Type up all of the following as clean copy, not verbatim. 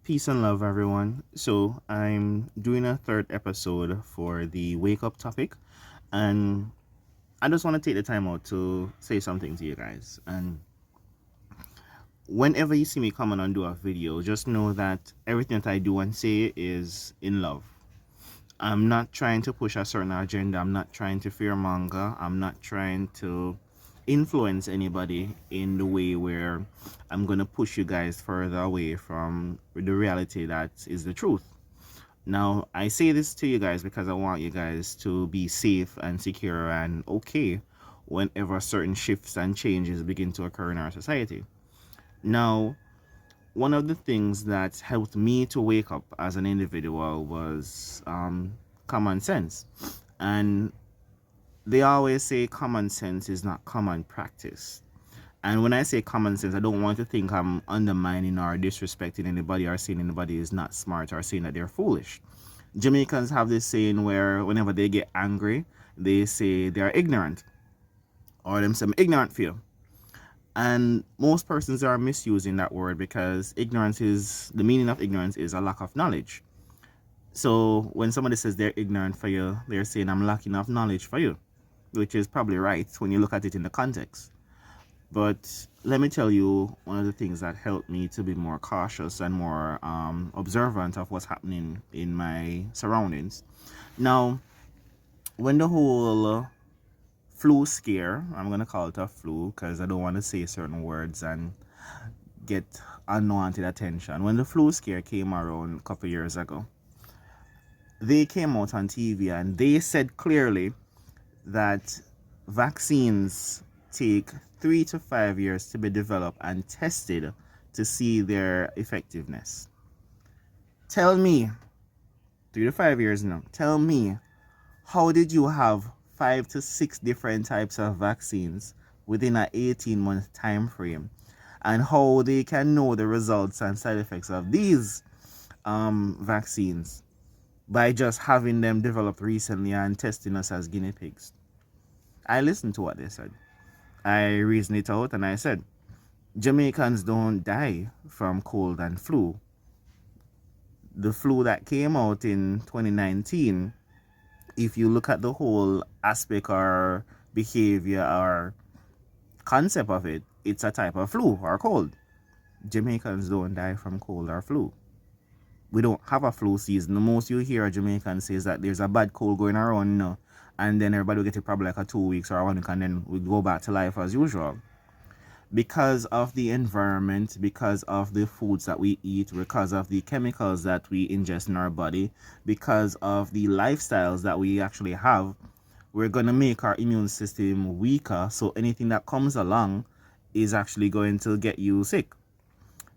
Peace and love, everyone. So, I'm doing a third episode for the wake up topic, and I just want to take the time out to say something to you guys. And whenever you see me come on and do a video, just know that everything that I do and say is in love. I'm not trying to push a certain agenda, I'm not trying to fearmonger, I'm not trying to influence anybody in the way where I'm going to push you guys further away from the reality that is the truth. Now, I say this to you guys because I want you guys to be safe and secure and okay whenever certain shifts and changes begin to occur in our society. Now, one of the things that helped me to wake up as an individual was common sense. And they always say common sense is not common practice. And when I say common sense, I don't want to think I'm undermining or disrespecting anybody or saying anybody is not smart or saying that they're foolish. Jamaicans have this saying where whenever they get angry, they say they're ignorant or them some ignorant feel. And most persons are misusing that word because ignorance is the meaning of ignorance is a lack of knowledge. So when somebody says they're ignorant for you, they're saying I'm lacking of knowledge for you, which is probably right when you look at it in the context. But let me tell you one of the things that helped me to be more cautious and more observant of what's happening in my surroundings. Now, when the whole flu scare, I'm going to call it a flu because I don't want to say certain words and get unwanted attention. When the flu scare came around a couple years ago, they came out on TV and they said clearly that vaccines take 3 to 5 years to be developed and tested to see their effectiveness. Tell me, 3 to 5 years now, tell me, how did you have 5 to 6 different types of vaccines within an 18-month time frame? And how they can know the results and side effects of these vaccines by just having them developed recently and testing us as guinea pigs? I listened to what they said. I reasoned it out and I said, Jamaicans don't die from cold and flu. The flu that came out in 2019, if you look at the whole aspect or behavior or concept of it, it's a type of flu or cold. Jamaicans don't die from cold or flu. We don't have a flu season. The most you hear a Jamaican say is that there's a bad cold going around now, and then everybody will get it probably like a 2 weeks or 1 week, and then we go back to life as usual. Because of the environment, because of the foods that we eat, because of the chemicals that we ingest in our body, because of the lifestyles that we actually have, we're going to make our immune system weaker. So anything that comes along is actually going to get you sick.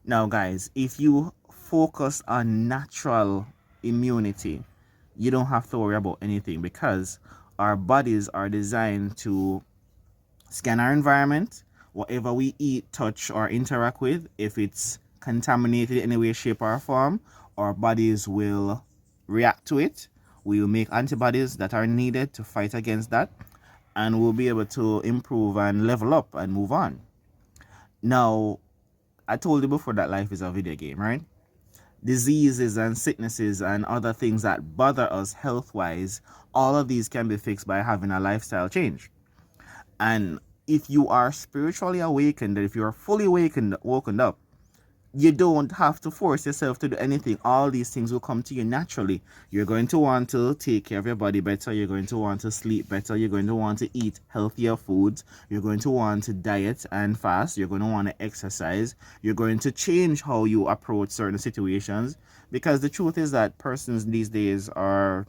Now, guys, if you focus on natural immunity, you don't have to worry about anything because our bodies are designed to scan our environment, whatever we eat, touch, or interact with. If it's contaminated in any way, shape, or form, our bodies will react to it. We will make antibodies that are needed to fight against that, and we'll be able to improve and level up and move on. Now, I told you before that life is a video game, right? Diseases and sicknesses and other things that bother us health wise, all of these can be fixed by having a lifestyle change. And if you are spiritually awakened, if you are fully awakened, woken up, you don't have to force yourself to do anything. All these things will come to you naturally. You're going to want to take care of your body better. You're going to want to sleep better. You're going to want to eat healthier foods. You're going to want to diet and fast. You're going to want to exercise. You're going to change how you approach certain situations because the truth is that persons these days are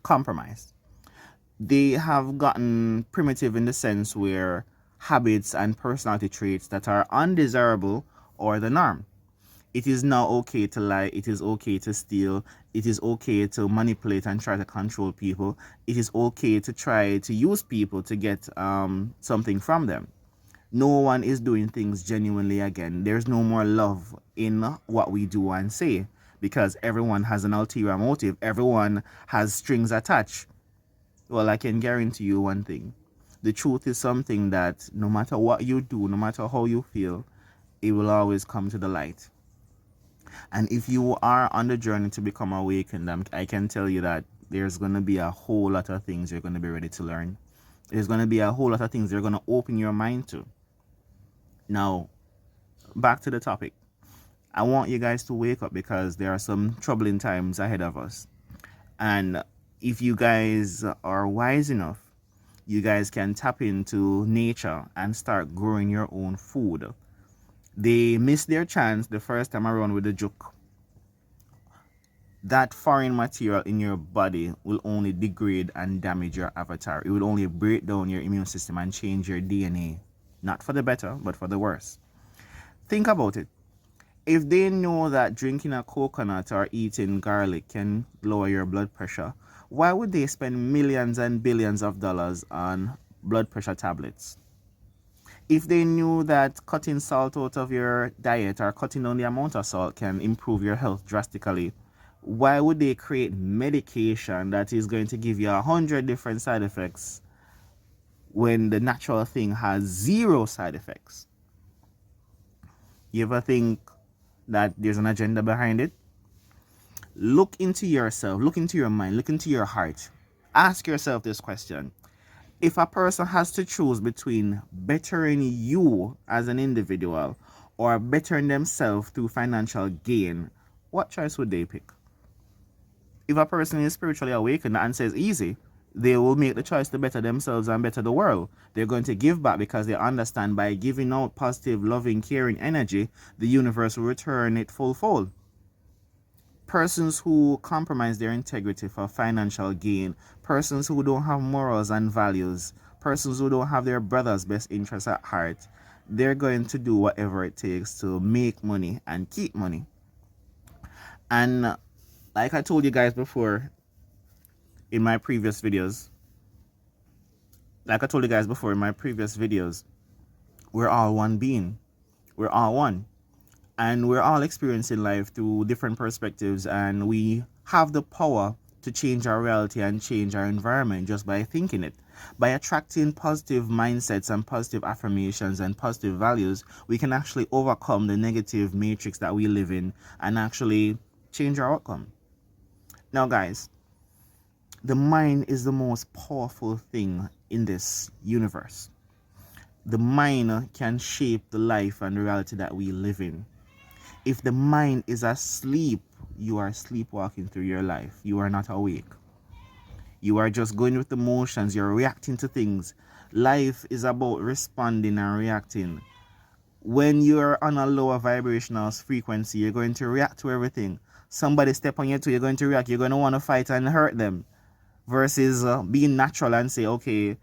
compromised. They have gotten primitive in the sense where habits and personality traits that are undesirable are the norm. It is now okay to lie, it is okay to steal, it is okay to manipulate and try to control people, it is okay to try to use people to get something from them. No one is doing things genuinely again. There's no more love in what we do and say because everyone has an ulterior motive, everyone has strings attached. Well, I can guarantee you one thing. The truth is something that no matter what you do, no matter how you feel, it will always come to the light. And if you are on the journey to become awakened, I can tell you that there's going to be a whole lot of things you're going to be ready to learn. There's going to be a whole lot of things you're going to open your mind to. Now, back to the topic. I want you guys to wake up because there are some troubling times ahead of us. And if you guys are wise enough, you guys can tap into nature and start growing your own food. They missed their chance the first time around with the juke. That foreign material in your body will only degrade and damage your avatar. It will only break down your immune system and change your DNA. Not for the better, but for the worse. Think about it. If they know that drinking a coconut or eating garlic can lower your blood pressure, why would they spend millions and billions of dollars on blood pressure tablets? If they knew that cutting salt out of your diet or cutting down the amount of salt can improve your health drastically, why would they create medication that is going to give you 100 different side effects when the natural thing has 0 side effects? You ever think that there's an agenda behind it? Look into yourself, look into your mind, look into your heart. Ask yourself this question. If a person has to choose between bettering you as an individual or bettering themselves through financial gain, what choice would they pick? If a person is spiritually awakened and says easy, they will make the choice to better themselves and better the world. They're going to give back because they understand by giving out positive, loving, caring energy, the universe will return it full-fold. Persons who compromise their integrity for financial gain, persons who don't have morals and values, persons who don't have their brother's best interests at heart, they're going to do whatever it takes to make money and keep money. And like I told you guys before in my previous videos, we're all one being. We're all one. And we're all experiencing life through different perspectives, and we have the power to change our reality and change our environment just by thinking it. By attracting positive mindsets and positive affirmations and positive values, we can actually overcome the negative matrix that we live in and actually change our outcome. Now, guys, the mind is the most powerful thing in this universe. The mind can shape the life and the reality that we live in. If the mind is asleep, you are sleepwalking through your life. You are not awake. You are just going with the motions. You're reacting to things. Life is about responding and reacting. When you're on a lower vibrational frequency, you're going to react to everything. Somebody step on your toe, you're going to react. You're going to want to fight and hurt them. Versus being natural and say, okay,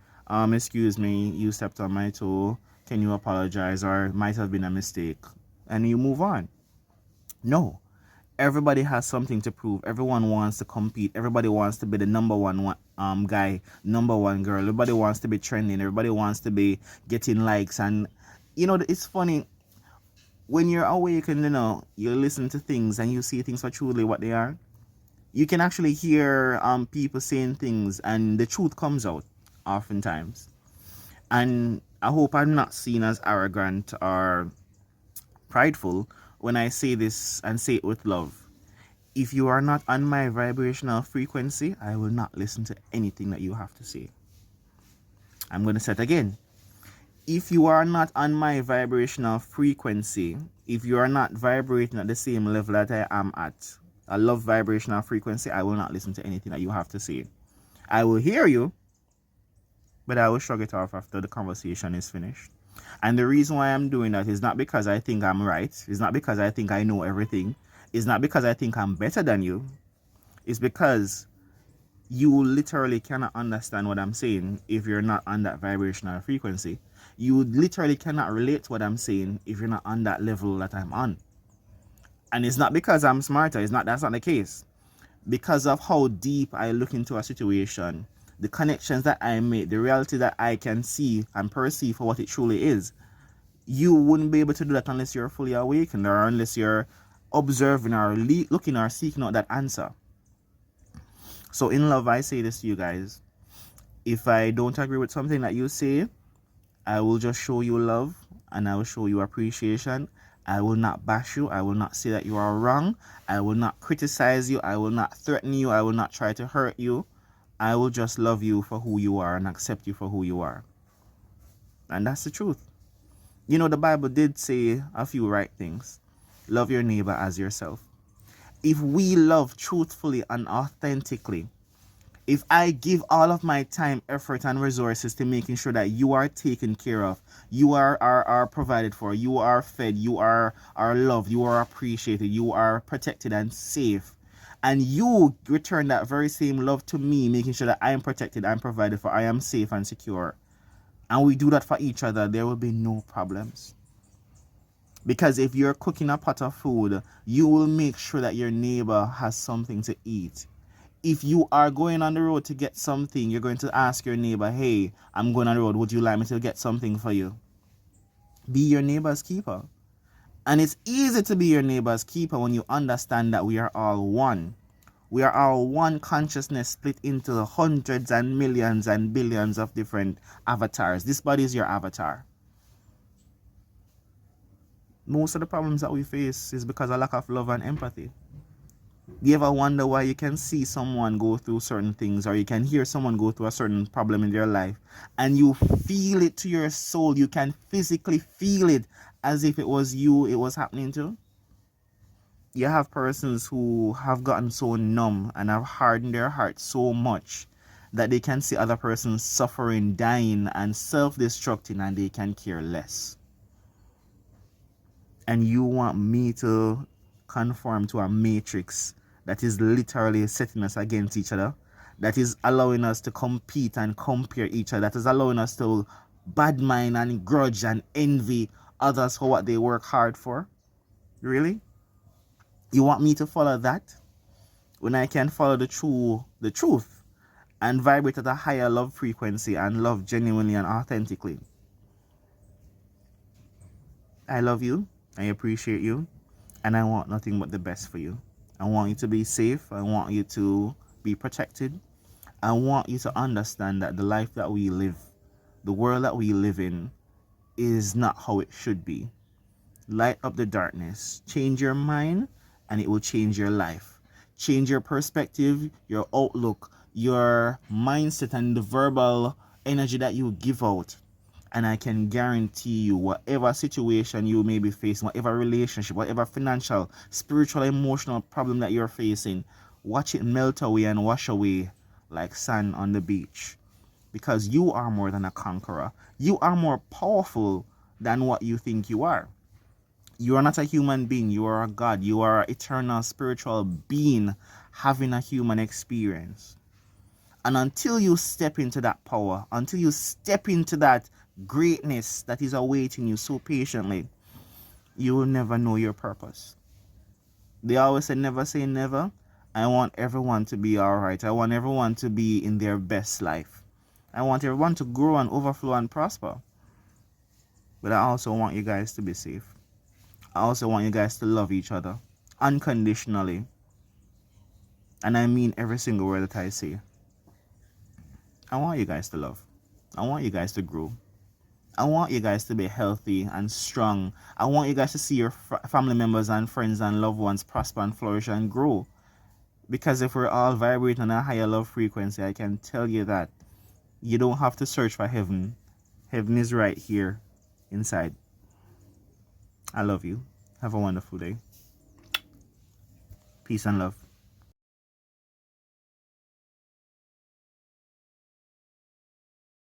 excuse me, you stepped on my toe. Can you apologize? Or it might have been a mistake. And you move on. No. Everybody has something to prove. Everyone wants to compete. Everybody wants to be the number one guy, number one girl. Everybody wants to be trending. Everybody wants to be getting likes. And, it's funny. When you're awakened, you listen to things and you see things for truly what they are. You can actually hear people saying things and the truth comes out oftentimes. And I hope I'm not seen as arrogant or prideful when I say this and say it with love. If you are not on my vibrational frequency, I will not listen to anything that you have to say. I'm going to say it again. If you are not on my vibrational frequency, if you are not vibrating at the same level that I am at, a love vibrational frequency, I will not listen to anything that you have to say. I will hear you, but I will shrug it off after the conversation is finished. And the reason why I'm doing that is not because I think I'm right. It's not because I think I know everything. It's not because I think I'm better than you. It's because you literally cannot understand what I'm saying if you're not on that vibrational frequency. You literally cannot relate to what I'm saying if you're not on that level that I'm on. And it's not because I'm smarter. That's not the case. Because of how deep I look into a situation, the connections that I make, the reality that I can see and perceive for what it truly is, you wouldn't be able to do that unless you're fully awakened or unless you're observing or looking or seeking out that answer. So in love, I say this to you guys. If I don't agree with something that you say, I will just show you love and I will show you appreciation I will not bash you. I will not say that you are wrong. I will not criticize you. I will not threaten you. I will not try to hurt you. I will just love you for who you are and accept you for who you are. And that's the truth. You know, the Bible did say a few right things. Love your neighbor as yourself. If we love truthfully and authentically, if I give all of my time, effort, and resources to making sure that you are taken care of, you are provided for, you are fed, you are loved, you are appreciated, you are protected and safe, and you return that very same love to me, making sure that I am protected, I'm provided for, I am safe and secure, and we do that for each other, there will be no problems. Because if you're cooking a pot of food, you will make sure that your neighbor has something to eat. If you are going on the road to get something, you're going to ask your neighbor, hey, I'm going on the road, would you like me to get something for you? Be your neighbor's keeper. And it's easy to be your neighbor's keeper when you understand that we are all one. We are all one consciousness split into hundreds and millions and billions of different avatars. This body is your avatar. Most of the problems that we face is because of lack of love and empathy. Do you ever wonder why you can see someone go through certain things, or you can hear someone go through a certain problem in their life, and you feel it to your soul? You can physically feel it as if it was you it was happening to. You have persons who have gotten so numb and have hardened their heart so much that they can see other persons suffering, dying, and self-destructing, and they can care less. And you want me to conform to a matrix that is literally setting us against each other, that is allowing us to compete and compare each other, that is allowing us to badmine and grudge and envy others for what they work hard for? Really? You want me to follow that when I can follow the truth and vibrate at a higher love frequency and love genuinely and authentically? I love you, I appreciate you, and I want nothing but the best for you. I want you to be safe. I want you to be protected. I want you to understand that the life that we live, the world that we live in, is not how it should be. Light up the darkness. Change your mind, and it will change your life. Change your perspective, your outlook, your mindset, and the verbal energy that you give out. And I can guarantee you, whatever situation you may be facing, whatever relationship, whatever financial, spiritual, emotional problem that you're facing, watch it melt away and wash away like sand on the beach. Because you are more than a conqueror. You are more powerful than what you think you are. You are not a human being. You are a God. You are an eternal spiritual being having a human experience. And until you step into that power, until you step into that greatness that is awaiting you so patiently, you will never know your purpose. They always say never say never. I want everyone to be all right. I want everyone to be in their best life. I want everyone to grow and overflow and prosper. But I also want you guys to be safe. I also want you guys to love each other unconditionally. And I mean every single word that I say. I want you guys to love. I want you guys to grow. I want you guys to be healthy and strong. I want you guys to see your family members and friends and loved ones prosper and flourish and grow. Because if we're all vibrating on a higher love frequency, I can tell you that you don't have to search for heaven. Heaven is right here inside. I love you. Have a wonderful day. Peace and love.